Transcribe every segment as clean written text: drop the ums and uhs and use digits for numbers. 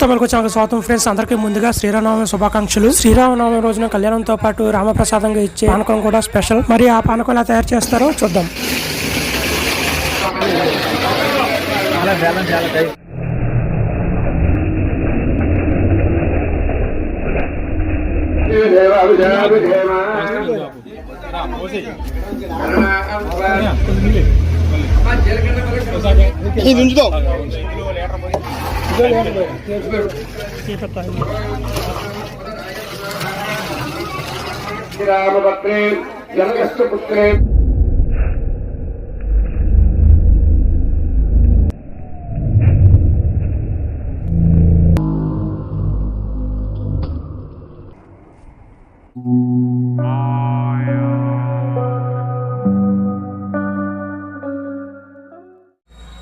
మనకు చాలా స్వాగతం ఫ్రెండ్స్. అందరికీ ముందుగా శ్రీరామనవమి శుభాకాంక్షలు. శ్రీరామనవమి రోజున కళ్యాణంతో పాటు రామప్రసాదంగా ఇచ్చే పానకం కూడా స్పెషల్. మరి ఆ పానకం ఎలా తయారు చేస్తారో చూద్దాం. రామపత్రే జనకష్టపుత్రే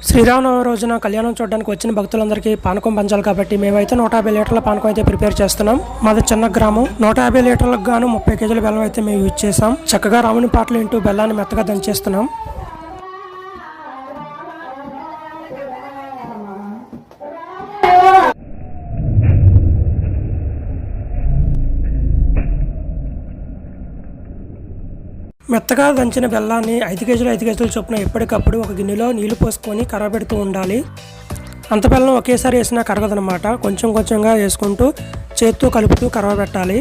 శ్రీరామనవమి రోజున కళ్యాణం చూడడానికి వచ్చిన భక్తులందరికీ పానకం పంచాలి కాబట్టి మేమైతే 150 లీటర్ల పానకం అయితే ప్రిపేర్ చేస్తున్నాం. మాది చిన్న గ్రామం. 150 లీటర్లకు గాను 30 కేజీల బెల్లం అయితే మేము యూజ్ చేసాం. చక్కగా రాముని పాటలు వింటూ బెల్లాన్ని మెత్తగా దంచేస్తున్నాం. మెత్తగా దంచిన బెల్లాన్ని 5 కేజీల చొప్పున ఎప్పటికప్పుడు ఒక గిన్నెలో నీళ్లు పోసుకొని కరగబెడుతూ ఉండాలి. అంత బెల్లం ఒకేసారి వేసినా కరగదనమాట. కొంచెం కొంచెంగా వేసుకుంటూ చేత్తో కలుపుతూ కరగబెట్టాలి.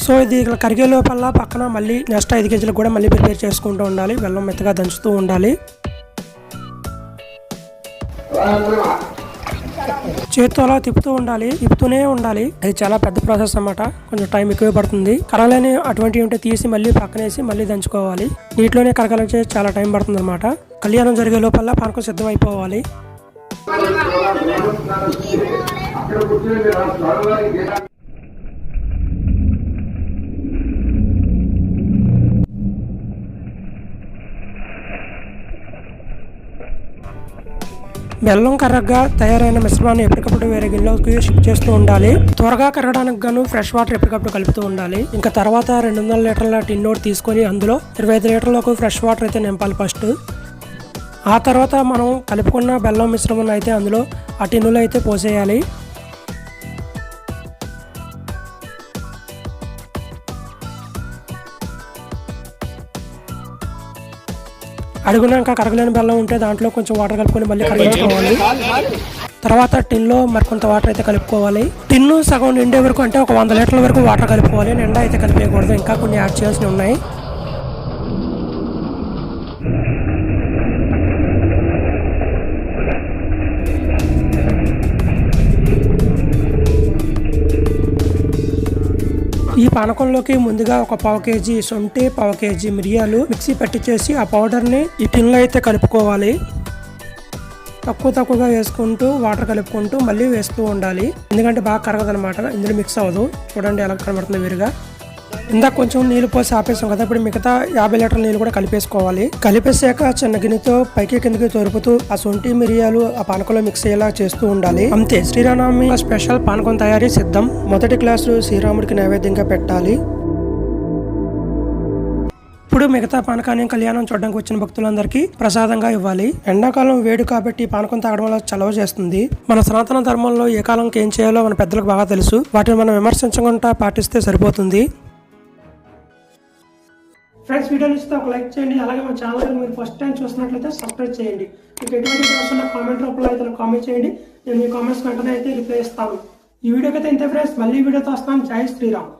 సో ఇది కరిగే లోపల పక్కన మళ్ళీ నెక్స్ట్ 5 కేజీలకు కూడా మళ్ళీ ప్రిపేర్ చేసుకుంటూ ఉండాలి. బెల్లం మెత్తగా దంచుతూ ఉండాలి. చేత్తో అలా తిప్పుతూనే ఉండాలి. అది చాలా పెద్ద ప్రాసెస్ అన్నమాట. కొంచెం టైం ఎక్కువ పడుతుంది. కరగలేని అటువంటివి ఉంటే తీసి మళ్ళీ పక్కనేసి మళ్ళీ దంచుకోవాలి. నీటిలోనే కరగాలంటే చాలా టైం పడుతుంది అనమాట. కళ్యాణం జరిగే లోపల పానకం సిద్ధం అయిపోవాలి. బెల్లం కర్రగా తయారైన మిశ్రమాన్ని ఎప్పటికప్పుడు వేరే గిన్నెలోకి షిఫ్ట్ చేస్తూ ఉండాలి. త్వరగా కరగడానికి గాను ఫ్రెష్ వాటర్ ఎప్పటికప్పుడు కలుపుతూ ఉండాలి. ఇంకా తర్వాత 200 లీటర్ల టిన్ ఒకటి తీసుకొని అందులో 25 లీటర్లకు ఫ్రెష్ వాటర్ అయితే నింపాలి ఫస్ట్. ఆ తర్వాత మనం కలుపుకున్న బెల్లం మిశ్రమాన్ని అయితే అందులో ఆ టిన్నులో అయితే పోసేయాలి. అడుగునాక కరగలేని బెల్లం ఉంటే దాంట్లో కొంచెం వాటర్ కలుపుకొని మళ్ళీ కరిగించుకోవాలి. తర్వాత టిన్లో మరికొంత వాటర్ అయితే కలుపుకోవాలి. టిన్ను సగం నిండే వరకు అంటే ఒక 100 లీటర్ల వరకు వాటర్ కలుపుకోవాలి. నిండా అయితే కలిపేయకూడదు. ఇంకా కొన్ని యాడ్ చేయాల్సినవి ఉన్నాయి. ఈ పానకంలోకి ముందుగా ఒక 1/4 కేజీ శొంఠి, 1/4 కేజీ మిరియాలు మిక్సీ పట్టించేసి ఆ పౌడర్ని ఈ టిన్లో అయితే కలుపుకోవాలి. తక్కువగా వేసుకుంటూ వాటర్ కలుపుకుంటూ మళ్ళీ వేస్తూ ఉండాలి. ఎందుకంటే బాగా కరగదనమాట. ఇందులో మిక్స్ అవ్వదు. చూడండి ఎలా కనబడుతుంది వేరుగా. ఇందాక కొంచెం నీళ్ళు పోసి ఆపేసాం కదా. ఇప్పుడు మిగతా 50 లీటర్ల నీళ్ళు కూడా కలిపేసుకోవాలి. కలిపేసాక చిన్న గిన్నెతో పైకి కిందకి తోరుపుతూ ఆ శొంఠి మిరియాలు ఆ పానకంలో మిక్స్ అయ్యేలా చేస్తూ ఉండాలి. అంతే, శ్రీరామనవమి స్పెషల్ పానకం తయారీ సిద్ధం. మొదటి గ్లాసు శ్రీరాముడికి నైవేద్యంగా పెట్టాలి. ఇప్పుడు మిగతా పానకాన్ని కళ్యాణం చూడడానికి వచ్చిన భక్తులందరికీ ప్రసాదంగా ఇవ్వాలి. ఎండాకాలం వేడి కాబట్టి పానకం తాగడం వల్ల చలవ చేస్తుంది. మన సనాతన ధర్మంలో ఏ కాలంకి ఏం చేయాలో మన పెద్దలకు బాగా తెలుసు. వాటిని మనం విమర్శించకుండా పాటిస్తే సరిపోతుంది. ఫ్రెండ్స్, వీడియో నచ్చితే ఒక లైక్ చేయండి. అలాగే మన ఛానల్ మీరు ఫస్ట్ టైం చూసినట్లయితే సబ్స్క్రైబ్ చేయండి. మీకు ఎటువంటి డౌట్స్ ఉన్నా కామెంట్ రూపంలో అయితే కామెంట్ చేయండి. నేను మీ కామెంట్స్ వెంటనే అయితే రిప్లై ఇస్తాను. ఈ వీడియోకి అయితే ఇంతే ఫ్రెండ్స్. మళ్ళీ వీడియోతో వస్తాను. జై శ్రీరామ్.